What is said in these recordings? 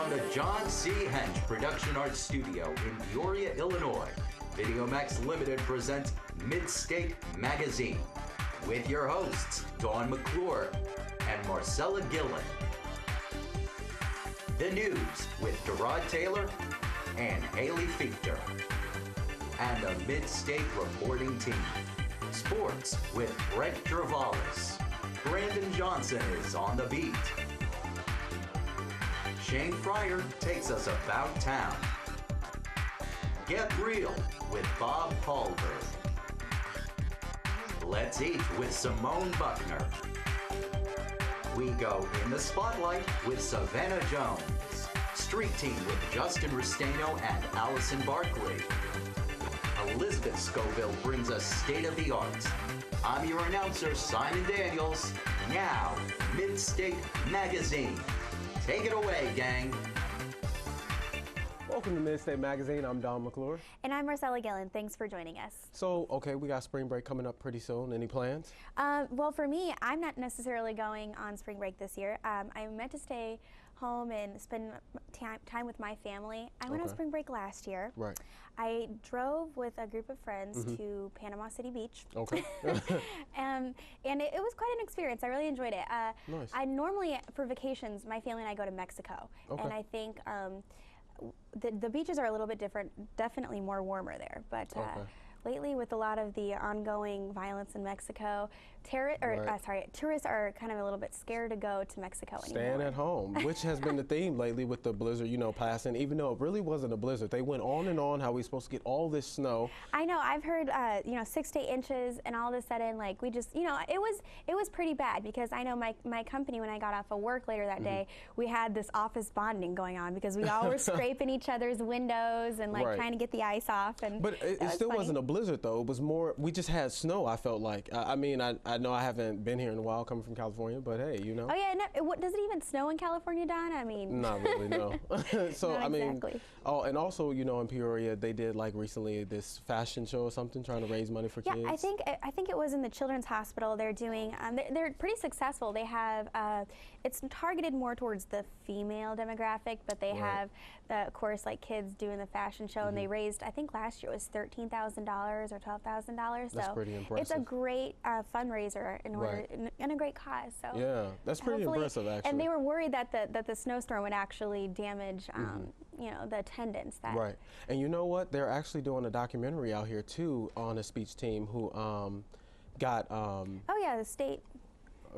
from the John C. Hench Production Arts Studio in Peoria, Illinois, VideoMax Limited presents Midstate Magazine with your hosts, Dawn McClure and Marcella Gillen. The news with Gerard Taylor and Haley Fichter. And the Midstate reporting team. Sports with Brett Travalis. Brandon Johnson is on the beat. Shane Fryer takes us about town. Get Real with Bob Hallberg. Let's Eat with Simone Buckner. We go in the spotlight with Savannah Jones. Street Team with Justin Restaino and Allison Barkley. Elizabeth Scoville brings us State of the Arts. I'm your announcer, Simon Daniels. Now, Midstate Magazine. Take it away, gang. Welcome to Midstate Magazine. I'm Don McClure. And I'm Marcella Gillen. Thanks for joining us. So, okay, we got spring break coming up pretty soon. Any plans? Well, for me, I'm not necessarily going on spring break this year. I meant to stay home and spend time with my family. I went on spring break last year. Right. I drove with a group of friends to Panama City Beach. Okay. and it was quite an experience. I really enjoyed it. Nice. I normally, for vacations, my family and I go to Mexico. Okay. And I think the beaches are a little bit different, definitely more warmer there. But lately, with a lot of the ongoing violence in Mexico, tourists are kind of a little bit scared to go to Mexico anymore. Staying at home, which has been the theme lately with the blizzard, passing, even though it really wasn't a blizzard. They went on and on how we supposed to get all this snow. I know, I've heard, 6 to 8 inches, and all of a sudden, like, we just, it was pretty bad, because I know my company, when I got off of work later that day, we had this office bonding going on, because we all were scraping each other's windows and, like, trying to get the ice off. But it still wasn't a blizzard, though. It was more, we just had snow, I felt like. I know I haven't been here in a while coming from California, but hey, Oh yeah, no, does it even snow in California, Don? Not really, no. So, no, exactly. And also, in Peoria, they did like recently this fashion show or something trying to raise money for kids. Yeah, I think it was in the Children's Hospital. They're doing, they're pretty successful. They have, it's targeted more towards the female demographic, but they have, of course, like kids doing the fashion show, and they raised, I think last year it was $13,000 or $12,000. That's pretty impressive. It's a great fundraiser and a great cause. So yeah, that's pretty impressive, actually. And they were worried that the snowstorm would actually damage, the attendance. Right, and you know what? They're actually doing a documentary out here too on a speech team who got. The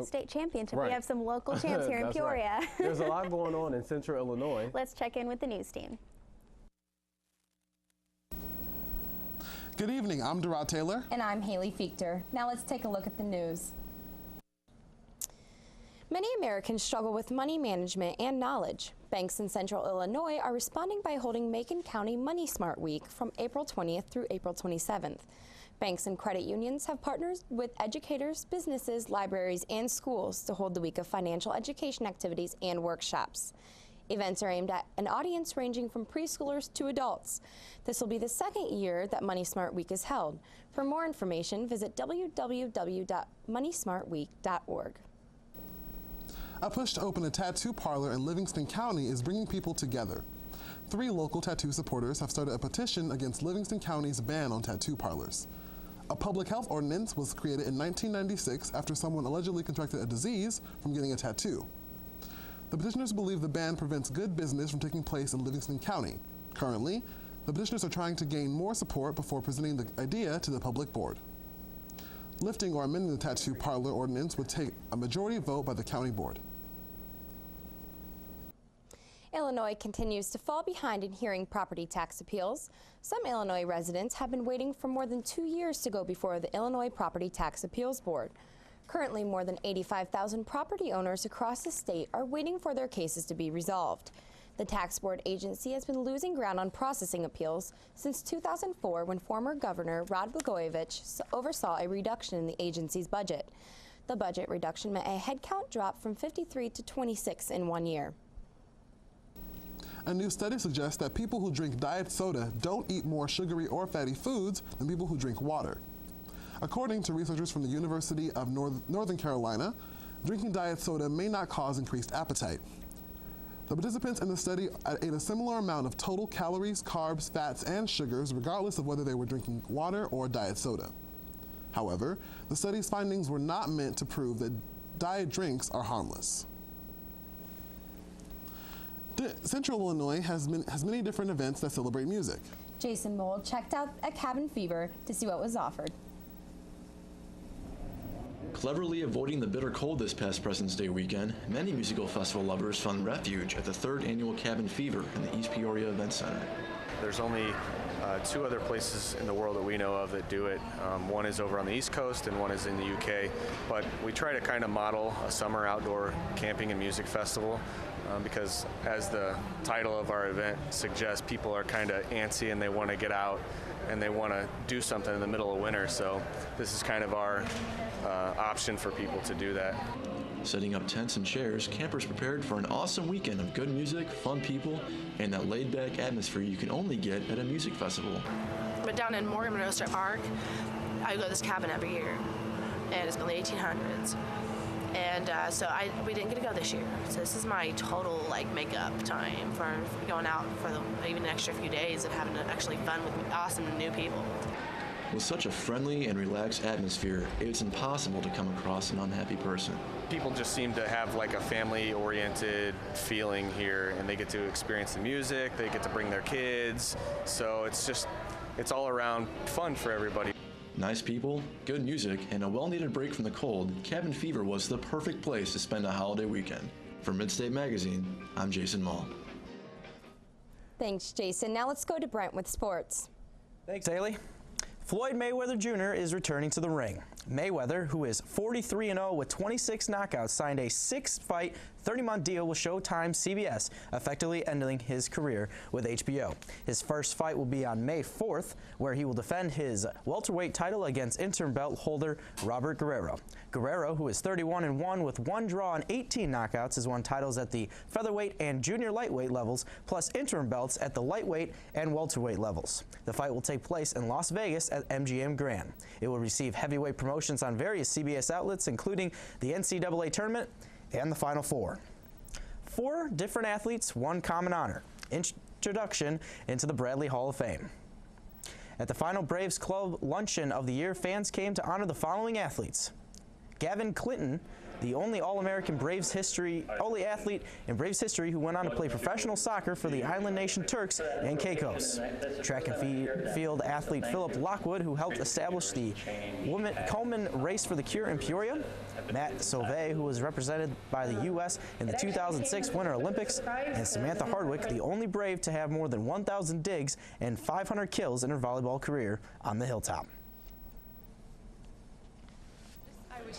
state championship. Right. We have some local champs here in Peoria. Right. There's a lot going on in Central Illinois. Let's check in with the news team. Good evening, I'm Gerard Taylor. And I'm Haley Fichter. Now let's take a look at the news. Many Americans struggle with money management and knowledge. Banks in Central Illinois are responding by holding Macon County Money Smart Week from April 20th through April 27th. Banks and credit unions have partnered with educators, businesses, libraries, and schools to hold the week of financial education activities and workshops. Events are aimed at an audience ranging from preschoolers to adults. This will be the second year that Money Smart Week is held. For more information, visit www.moneysmartweek.org. A push to open a tattoo parlor in Livingston County is bringing people together. 3 local tattoo supporters have started a petition against Livingston County's ban on tattoo parlors. A public health ordinance was created in 1996 after someone allegedly contracted a disease from getting a tattoo. The petitioners believe the ban prevents good business from taking place in Livingston County. Currently, the petitioners are trying to gain more support before presenting the idea to the public board. Lifting or amending the tattoo parlor ordinance would take a majority vote by the county board. Illinois continues to fall behind in hearing property tax appeals. Some Illinois residents have been waiting for more than 2 years to go before the Illinois Property Tax Appeals Board. Currently, more than 85,000 property owners across the state are waiting for their cases to be resolved. The tax board agency has been losing ground on processing appeals since 2004, when former Governor Rod Blagojevich oversaw a reduction in the agency's budget. The budget reduction meant a headcount drop from 53 to 26 in 1 year. A new study suggests that people who drink diet soda don't eat more sugary or fatty foods than people who drink water. According to researchers from the University of Northern Carolina, drinking diet soda may not cause increased appetite. The participants in the study ate a similar amount of total calories, carbs, fats, and sugars, regardless of whether they were drinking water or diet soda. However, the study's findings were not meant to prove that diet drinks are harmless. Central Illinois has many different events that celebrate music. Jason Mold checked out at Cabin Fever to see what was offered. Cleverly avoiding the bitter cold this past President's Day weekend, many musical festival lovers found refuge at the 3rd annual Cabin Fever in the East Peoria Event Center. There's only 2 other places in the world that we know of that do it. One is over on the East Coast and one is in the UK. But we try to kind of model a summer outdoor camping and music festival because, as the title of our event suggests, people are kind of antsy and they want to get out and they want to do something in the middle of winter. So this is kind of our option for people to do that. Setting up tents and chairs, campers prepared for an awesome weekend of good music, fun people, and that laid-back atmosphere you can only get at a music festival. But down in Morgan Monroe State Park, I go to this cabin every year, and it's been the 1800s. And so we didn't get to go this year. So this is my total makeup time for going out for even an extra few days and having actually fun with awesome new people. With such a friendly and relaxed atmosphere, it's impossible to come across an unhappy person. People just seem to have a family-oriented feeling here, and they get to experience the music, they get to bring their kids, so it's all around fun for everybody. Nice people, good music, and a well-needed break from the cold, Cabin Fever was the perfect place to spend a holiday weekend. For Midstate Magazine, I'm Jason Mall. Thanks, Jason. Now let's go to Brent with sports. Thanks, Haley. Floyd Mayweather Jr. is returning to the ring. Mayweather, who is 43-0 with 26 knockouts, signed a 6-fight, 30-month deal with Showtime CBS, effectively ending his career with HBO. His first fight will be on May 4th, where he will defend his welterweight title against interim belt holder Robert Guerrero. Guerrero, who is 31-1 with 1 draw and 18 knockouts, has won titles at the featherweight and junior lightweight levels, plus interim belts at the lightweight and welterweight levels. The fight will take place in Las Vegas at MGM Grand. It will receive heavyweight promotions on various CBS outlets, including the NCAA tournament and the Final Four. 4 different athletes, 1 common honor: introduction into the Bradley Hall of Fame. At the final Braves Club luncheon of the year, fans came to honor the following athletes: Gavin Clinton, the only All-American only athlete in Braves history who went on to play professional soccer for the island nation Turks and Caicos. Track and field athlete Philip Lockwood, who helped establish the Coleman Race for the Cure in Peoria. Matt Sauvé, who was represented by the U.S. in the 2006 Winter Olympics. And Samantha Hardwick, the only Brave to have more than 1,000 digs and 500 kills in her volleyball career on the hilltop.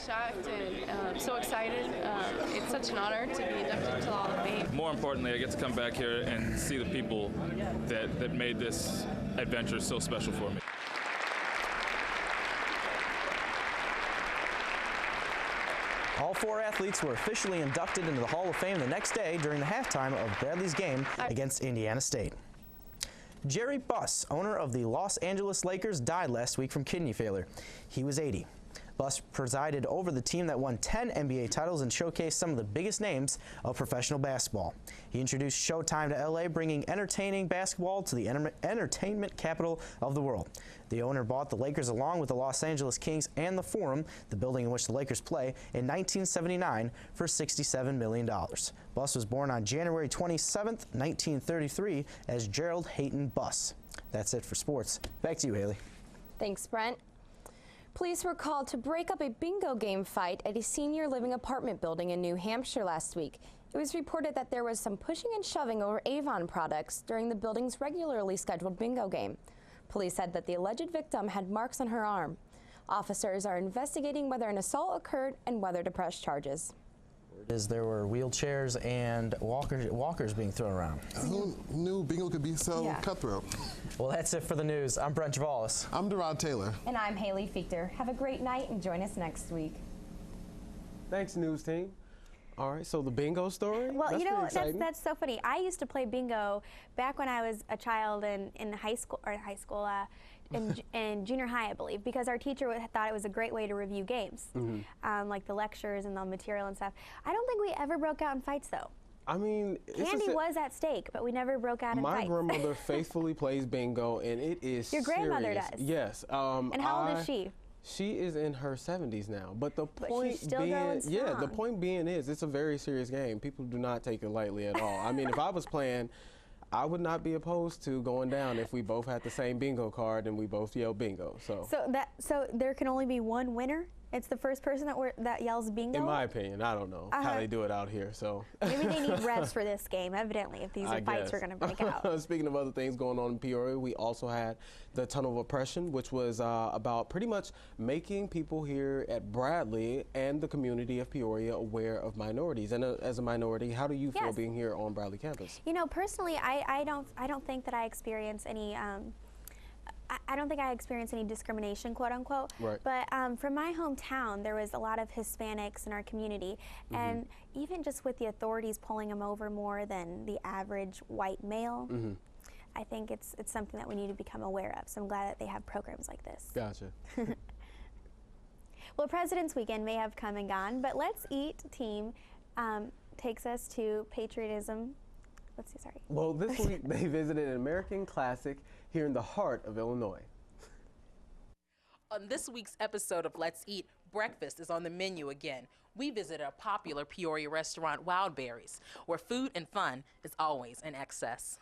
Shocked and so excited. It's such an honor to be inducted to the Hall of Fame. More importantly, I get to come back here and see the people that made this adventure so special for me. All 4 athletes were officially inducted into the Hall of Fame the next day during the halftime of Bradley's game against Indiana State. Jerry Buss, owner of the Los Angeles Lakers, died last week from kidney failure. He was 80. Buss presided over the team that won 10 NBA titles and showcased some of the biggest names of professional basketball. He introduced Showtime to LA, bringing entertaining basketball to the entertainment capital of the world. The owner bought the Lakers along with the Los Angeles Kings and the Forum, the building in which the Lakers play, in 1979 for $67 million. Buss was born on January 27, 1933 as Gerald Hayton Buss. That's it for sports. Back to you, Haley. Thanks, Brent. Police were called to break up a bingo game fight at a senior living apartment building in New Hampshire last week. It was reported that there was some pushing and shoving over Avon products during the building's regularly scheduled bingo game. Police said that the alleged victim had marks on her arm. Officers are investigating whether an assault occurred and whether to press charges. There were wheelchairs and walkers being thrown around. Who knew bingo could be so cutthroat? Well, that's it for the news. I'm Brent Javalis. I'm Derod Taylor. And I'm Haley Fichter. Have a great night and join us next week. Thanks, news team. All right, so the bingo story? Well, that's you know, that's so funny. I used to play bingo back when I was a child in junior high, I believe, because our teacher thought it was a great way to review games, like the lectures and the material and stuff. I don't think we ever broke out in fights, though. I mean, candy was at stake, but we never broke out in my fights. grandmother faithfully plays bingo, and it is Your grandmother serious. does? Yes. And how old is she? She is in her 70s now. But the But point she's still being, going yeah, the strong. point being is it's a very serious game. People do not take it lightly at all. I mean, if I was playing, I would not be opposed to going down if we both had the same bingo card and we both yelled bingo. So there can only be one winner? It's the first person that yells bingo? In my opinion, I don't know how they do it out here. So maybe they need refs for this game, evidently, if these fights are going to break out. Speaking of other things going on in Peoria, we also had the Tunnel of Oppression, which was about pretty much making people here at Bradley and the community of Peoria aware of minorities. And as a minority, how do you feel being here on Bradley campus? You know, personally, I don't think that I experience any. I don't think I experienced any discrimination, quote unquote. Right. But from my hometown, there was a lot of Hispanics in our community, and even just with the authorities pulling them over more than the average white male, I think it's something that we need to become aware of. So I'm glad that they have programs like this. Gotcha. Well, President's Weekend may have come and gone, but Let's Eat team takes us to patriotism. Let's see, sorry. Well, this week they visited an American classic here in the heart of Illinois. On this week's episode of Let's Eat, breakfast is on the menu again. We visited a popular Peoria restaurant, Wildberries, where food and fun is always in excess.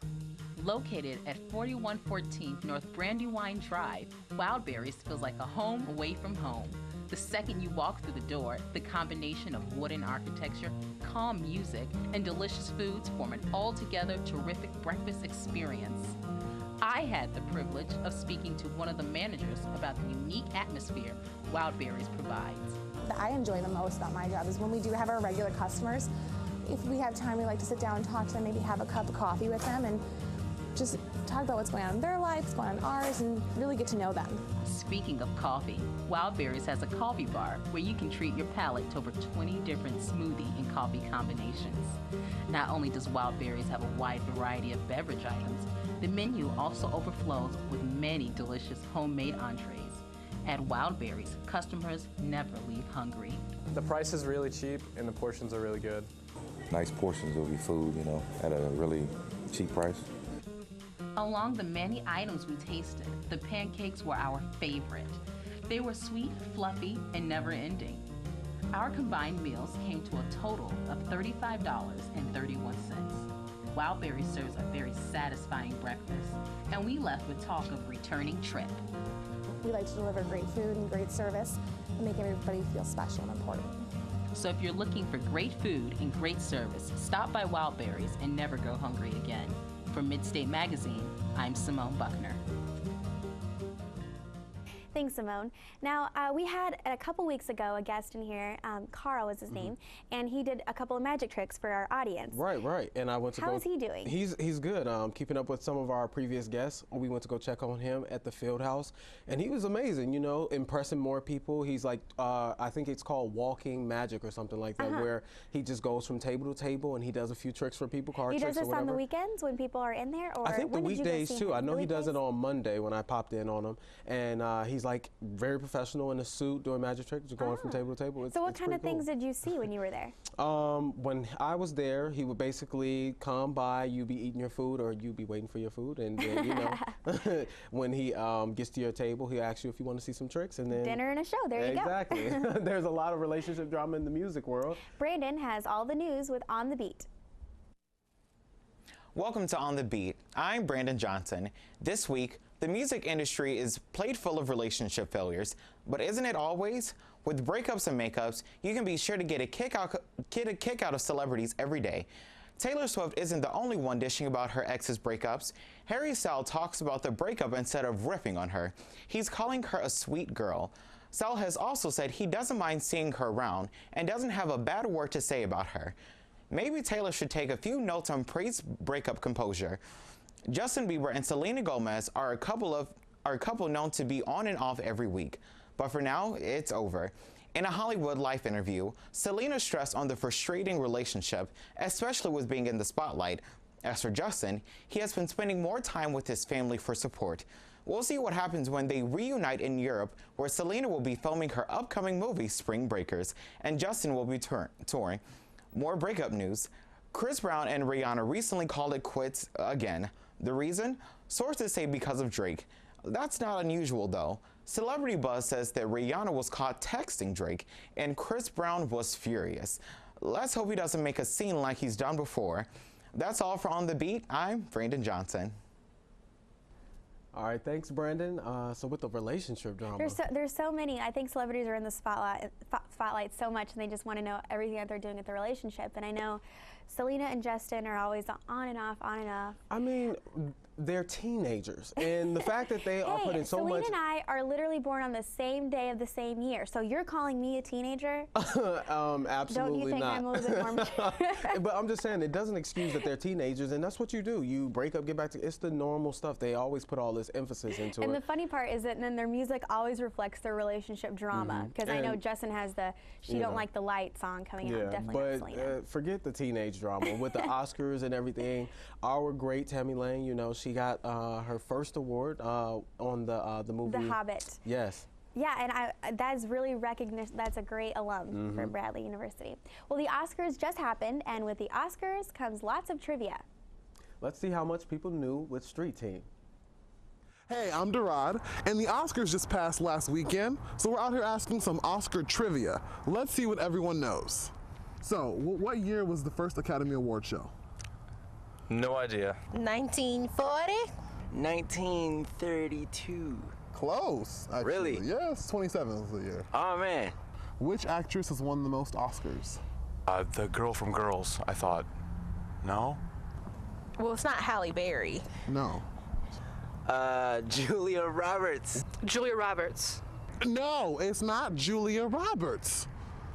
Located at 4114 North Brandywine Drive, Wildberries feels like a home away from home. The second you walk through the door, the combination of wooden architecture, calm music, and delicious foods form an altogether terrific breakfast experience. I had the privilege of speaking to one of the managers about the unique atmosphere Wildberries provides. That I enjoy the most about my job is when we do have our regular customers. If we have time, we like to sit down and talk to them, maybe have a cup of coffee with them, and just talk about what's going on in their life, what's going on in ours, and really get to know them. Speaking of coffee, Wildberries has a coffee bar where you can treat your palate to over 20 different smoothie and coffee combinations. Not only does Wildberries have a wide variety of beverage items, the menu also overflows with many delicious homemade entrees. At Wildberries, customers never leave hungry. The price is really cheap and the portions are really good. Nice portions of your food, you know, at a really cheap price. Along the many items we tasted, the pancakes were our favorite. They were sweet, fluffy, and never-ending. Our combined meals came to a total of $35.31. Wildberries serves a very satisfying breakfast, and we left with talk of returning trip. We like to deliver great food and great service and make everybody feel special and important. So if you're looking for great food and great service, stop by Wildberries and never go hungry again. For Midstate Magazine, I'm Simone Buckner. Thanks, Simone. Now, we had a couple weeks ago a guest in here, Carl was his name, and he did a couple of magic tricks for our audience. Right. And I went to How is he doing? He's good. Keeping up with some of our previous guests. We went to go check on him at the field house, and he was amazing, you know, impressing more people. He's like, I think it's called walking magic or something like that, where he just goes from table to table and he does a few tricks for people, card tricks or whatever. He does this on the weekends when people are in there? Or I think the weekdays too. I know he does it on Monday when I popped in on him, and he's like very professional in a suit doing magic tricks, just going from table to table. So what kind of things did you see when you were there? When I was there, he would basically come by, you be eating your food or you be waiting for your food, and then, you know, when he gets to your table, he asks you if you want to see some tricks, and then dinner and a show. There you go. Exactly. There's a lot of relationship drama in the music world. Brandon has all the news with On the Beat. Welcome to On the Beat. I'm Brandon Johnson. This week, the music industry is plate full of relationship failures, but isn't it always? With breakups and makeups, you can be sure to get a kick out of celebrities every day. Taylor Swift isn't the only one dishing about her ex's breakups. Harry Styles talks about the breakup instead of riffing on her. He's calling her a sweet girl. Styles has also said he doesn't mind seeing her around and doesn't have a bad word to say about her. Maybe Taylor should take a few notes on Prate's breakup composure. Justin Bieber and Selena Gomez are a couple known to be on and off every week. But for now, it's over. In a Hollywood Life interview, Selena stressed on the frustrating relationship, especially with being in the spotlight. As for Justin, he has been spending more time with his family for support. We'll see what happens when they reunite in Europe, where Selena will be filming her upcoming movie, Spring Breakers, and Justin will be touring. More breakup news. Chris Brown and Rihanna recently called it quits again. The reason? Sources say because of Drake. That's not unusual though. Celebrity Buzz says that Rihanna was caught texting Drake and Chris Brown was furious. Let's hope he doesn't make a scene like he's done before. That's all for On the Beat. I'm Brandon Johnson. All right, thanks, Brandon. So with the relationship drama, there's so many. I think celebrities are in the spotlight so much, and they just want to know everything that they're doing with the relationship. And I know Selena and Justin are always on and off, on and off. I mean, they're teenagers, and the fact that they are putting so much. Selena and I are literally born on the same day of the same year. So you're calling me a teenager? Absolutely Don't you think not. I'm a little bit more mature? But I'm just saying, it doesn't excuse that they're teenagers, and that's what you do. You break up, get back to. It's the normal stuff. They always put all this emphasis into it. And the funny part is that then their music always reflects their relationship drama. Because I know Justin has the "She Don't Like the Light" song coming out. Definitely not Selena. But forget the teenage drama with the Oscars and everything. Our great Tammy Lane, you know, she got her first award on the movie The Hobbit. Yes. Yeah, and that's really recognition. That's a great alum for Bradley University. Well, the Oscars just happened, and with the Oscars comes lots of trivia. Let's see how much people knew with Street Team. Hey, I'm Darad, and the Oscars just passed last weekend, so we're out here asking some Oscar trivia. Let's see what everyone knows. So, what year was the first Academy Award show? No idea. 1940? 1932. Close, actually. Really? Yes, 27 was the year. Oh, man. Which actress has won the most Oscars? The girl from Girls, I thought. No? Well, it's not Halle Berry. No. Julia Roberts. Julia Roberts. No, it's not Julia Roberts.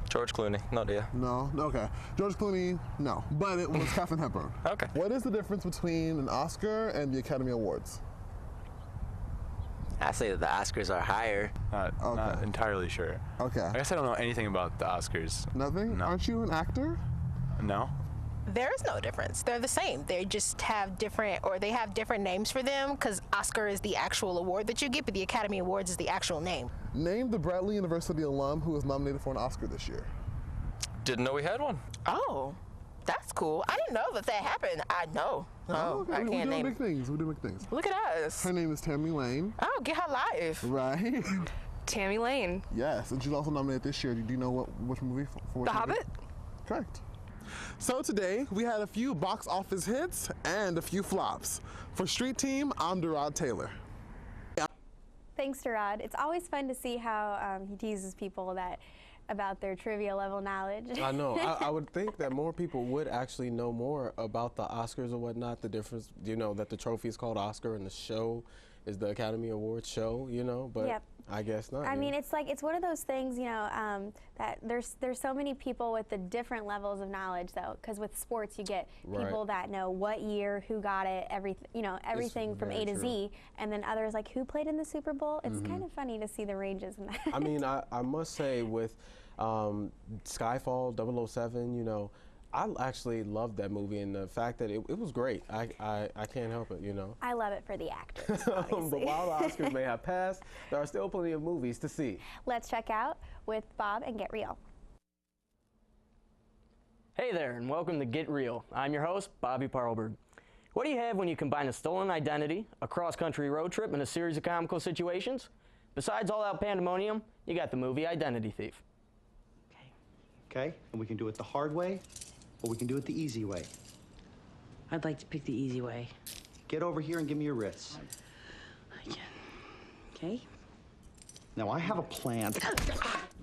George Clooney, no idea. No, okay. George Clooney, no. But it was Katharine Hepburn. Okay. What is the difference between an Oscar and the Academy Awards? I say that the Oscars are higher. Not entirely sure. Okay. I guess I don't know anything about the Oscars. Nothing? No. Aren't you an actor? No. There is no difference. They're the same. They just have different, or they have different names for them, because Oscar is the actual award that you get, but the Academy Awards is the actual name. Name the Bradley University alum who was nominated for an Oscar this year. Didn't know we had one. Oh, that's cool. I didn't know that happened. I know. Oh, okay. I can't name. We do big things. We do big things. Look at us. Her name is Tammy Lane. Oh, get her life. Right. Tammy Lane. Yes, and she's also nominated this year. Do you know which movie? For The Hobbit? Correct. So today, we had a few box office hits and a few flops. For Street Team, I'm Darad Taylor. Thanks, Darad. It's always fun to see how he teases people about their trivia level knowledge. I know. I would think that more people would actually know more about the Oscars or whatnot. The difference, you know, that the trophy is called Oscar and the show is the Academy Awards show, you know, but Yep. I guess not. I mean, it's one of those things, you know, that there's so many people with the different levels of knowledge, though, because with sports you get people that know what year, who got it, everything from A to Z, and then others like who played in the Super Bowl. It's kind of funny to see the ranges in that. I mean, I must say with Skyfall, 007, you know, I actually loved that movie, and the fact that it was great. I can't help it, you know. I love it for the actors, But while the Oscars may have passed, there are still plenty of movies to see. Let's check out with Bob and Get Real. Hey there, and welcome to Get Real. I'm your host, Bobby Parlberg. What do you have when you combine a stolen identity, a cross-country road trip, and a series of comical situations? Besides all out pandemonium, you got the movie Identity Thief. Okay, and we can do it the hard way, or we can do it the easy way. I'd like to pick the easy way. Get over here and give me your wrists. Okay. Now, I have a plan.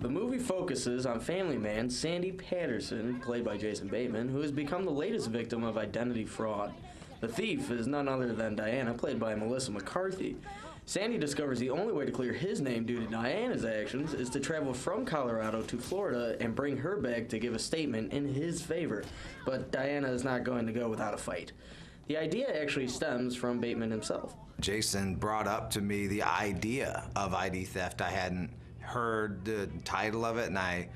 The movie focuses on family man Sandy Patterson, played by Jason Bateman, who has become the latest victim of identity fraud. The thief is none other than Diana, played by Melissa McCarthy. Sandy discovers the only way to clear his name due to Diana's actions is to travel from Colorado to Florida and bring her back to give a statement in his favor. But Diana is not going to go without a fight. The idea actually stems from Bateman himself. Jason brought up to me the idea of ID theft. I hadn't heard the title of it, and I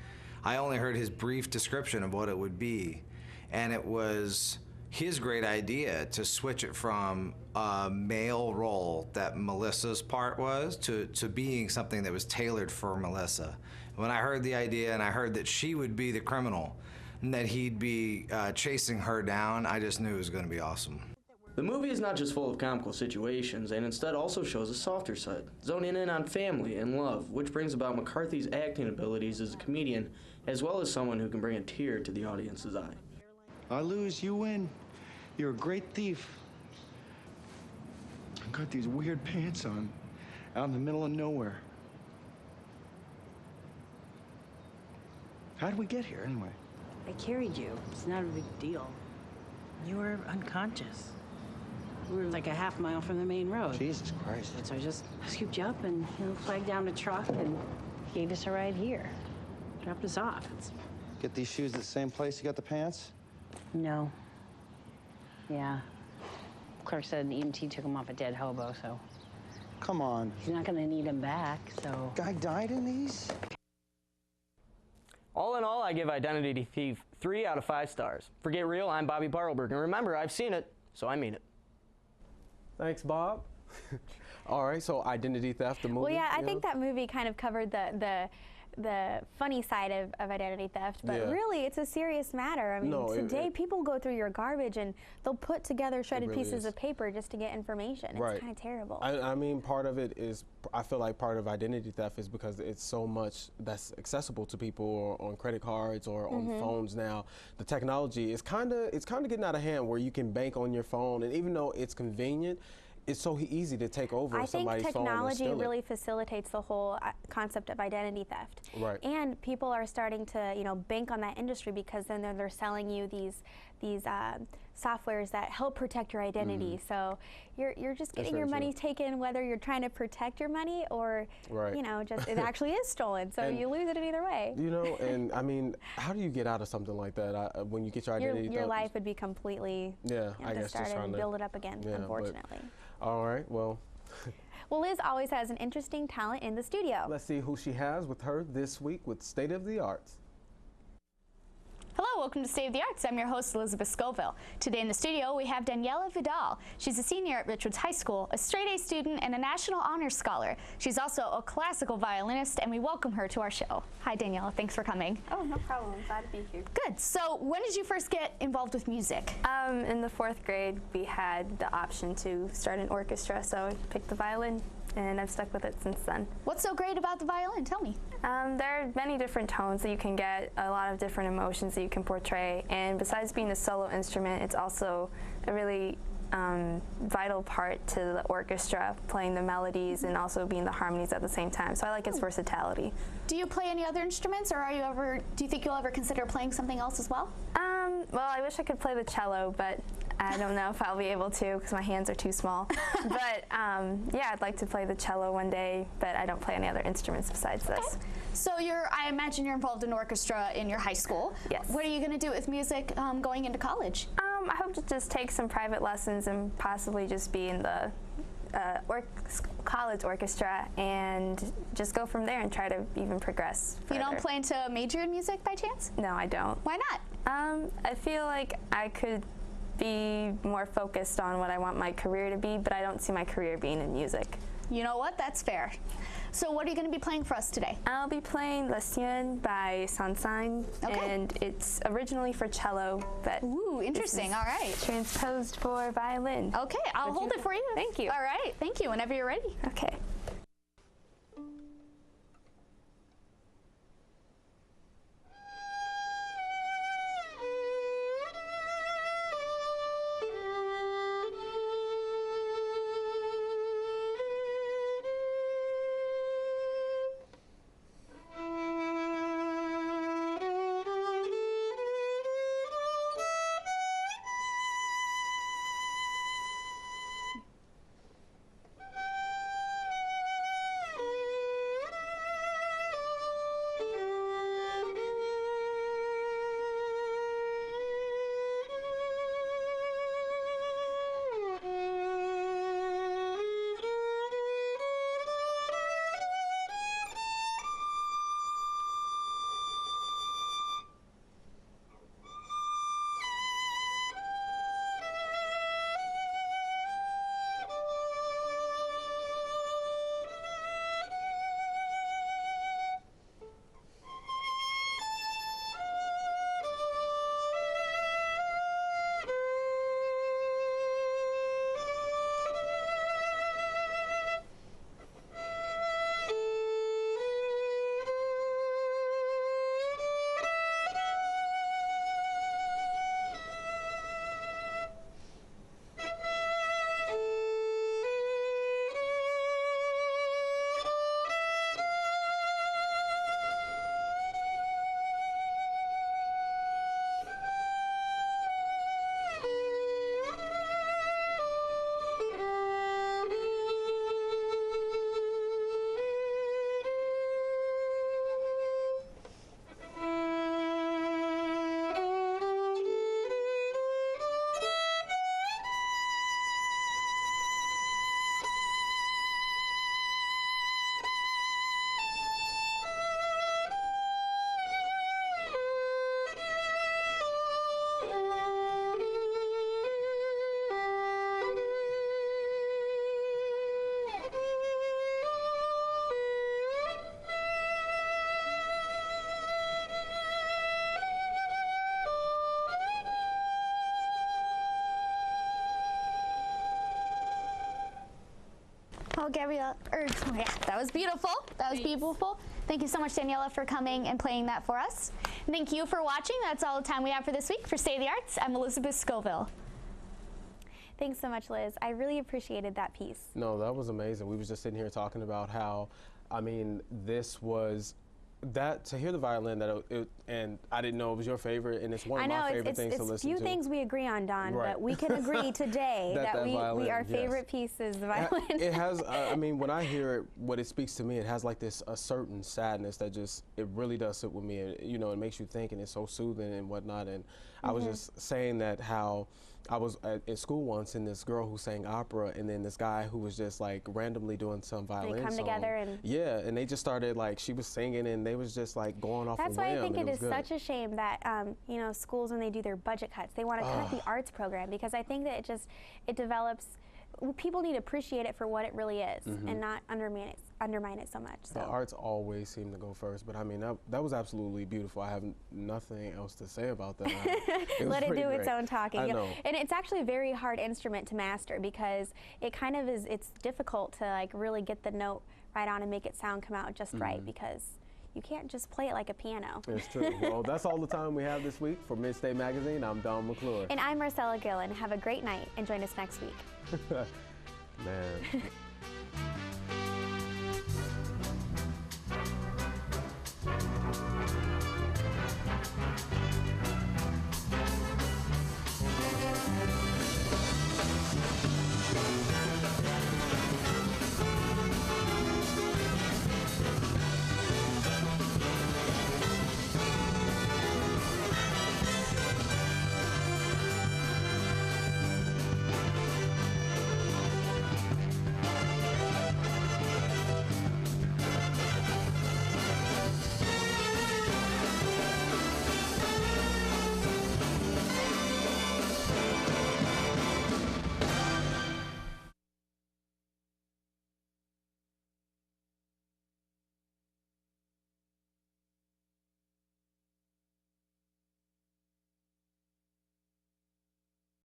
only heard his brief description of what it would be. And it was his great idea to switch it from a male role that Melissa's part was to being something that was tailored for Melissa. When I heard the idea and I heard that she would be the criminal, and that he'd be chasing her down, I just knew it was going to be awesome. The movie is not just full of comical situations, and instead also shows a softer side, zoning in on family and love, which brings about McCarthy's acting abilities as a comedian, as well as someone who can bring a tear to the audience's eye. I lose, you win. You're a great thief. I've got these weird pants on, out in the middle of nowhere. How'd we get here, anyway? I carried you. It's not a big deal. You were unconscious. We were like a half-mile from the main road. Jesus Christ. So I just scooped you up and, flagged down the truck and gave us a ride here. Dropped us off. Get these shoes at the same place you got the pants? No. Yeah. Clerk said an EMT took him off a dead hobo, so. Come on. He's not gonna need him back, so. Guy died in these? All in all, I give Identity Thief 3 out of 5 stars. For Get Real, I'm Bobby Barlberg, and remember, I've seen it, so I mean it. Thanks, Bob. All right, so Identity Theft, the movie. Well, yeah, I think that movie kind of covered the funny side of identity theft, but really it's a serious matter. I mean, today people go through your garbage and they'll put together shredded pieces of paper just to get information. It's kind of terrible. I mean, part of it is, I feel like part of identity theft is because it's so much that's accessible to people or on credit cards or on phones now. The technology is kind of getting out of hand where you can bank on your phone, and even though it's convenient, it's so easy to take over somebody's phone. I think technology really facilitates the whole concept of identity theft. Right. And people are starting to, bank on that industry because then they're selling you these softwares that help protect your identity. So you're just getting your money taken, whether you're trying to protect your money or just it actually is stolen. So you lose it in either way. And I mean, how do you get out of something like that when you get your identity? Your life would be completely I guess discarded and build it up again. Unfortunately. All right, well. Well, Liz always has an interesting talent in the studio. Let's see who she has with her this week with State of the Arts. Hello, welcome to State of the Arts. I'm your host, Elizabeth Scoville. Today in the studio, we have Daniela Vidal. She's a senior at Richwoods High School, a straight-A student, and a National Honor Scholar. She's also a classical violinist, and we welcome her to our show. Hi, Daniela. Thanks for coming. Oh, no problem. I'm glad to be here. Good. So when did you first get involved with music? In the 4th grade, we had the option to start an orchestra, so I picked the violin, and I've stuck with it since then. What's so great about the violin? Tell me. There are many different tones that you can get, a lot of different emotions that you can portray, and besides being a solo instrument, it's also a really vital part to the orchestra, playing the melodies and also being the harmonies at the same time. So I like its versatility. Do you play any other instruments, or do you think you'll ever consider playing something else as well? Well, I wish I could play the cello, but I don't know if I'll be able to because my hands are too small. But yeah, I'd like to play the cello one day, but I don't play any other instruments besides this. So I imagine you're involved in orchestra in your high school. Yes. What are you going to do with music going into college? I hope to just take some private lessons and possibly just be in the college orchestra and just go from there and try to even progress further. You don't plan to major in music by chance? No, I don't. Why not? I feel like I could be more focused on what I want my career to be, but I don't see my career being in music. You know what? That's fair. So what are you going to be playing for us today? I'll be playing Le Sien by Saint-Saëns, and it's originally for cello, but ooh, interesting. All right. Transposed for violin. Okay, I'll hold it for you. Thank you. All right, thank you. Whenever you're ready. Okay. Gabrielle. Yeah, that was beautiful. That was beautiful. Thank you so much, Daniela, for coming and playing that for us. And thank you for watching. That's all the time we have for this week. For State of the Arts, I'm Elizabeth Scoville. Thanks so much, Liz. I really appreciated that piece. No, that was amazing. We was just sitting here talking about how, I mean, this was that to hear the violin and I didn't know it was your favorite, and it's one of my favorite things to listen to. It's few things we agree on, Don, but we can agree today that our favorite piece is the violin. It has. I mean, when I hear it, what it speaks to me, it has like this a certain sadness that just it really does sit with me, and you know, it makes you think, and it's so soothing and whatnot. And I was just saying that how I was at school once, and this girl who sang opera, and then this guy who was just like randomly doing some violin They come song. together and and they just started like she was singing, and they was just like going off. That's a whim, why I think and it is good. such a shame that you know, schools, when they do their budget cuts, they want to cut the arts program, because I think that it develops. People need to appreciate it for what it really is, and not undermine it so much. So. The arts always seem to go first, but I mean that was absolutely beautiful. I have nothing else to say about that. Let it do its own talking. I know. And it's actually a very hard instrument to master, because it kind of is. It's difficult to like really get the note right on and make it come out just right, because you can't just play it like a piano. It's true. Well, that's all the time we have this week. For Midstate Magazine, I'm Don McClure. And I'm Marcella Gillen. Have a great night and join us next week. Man.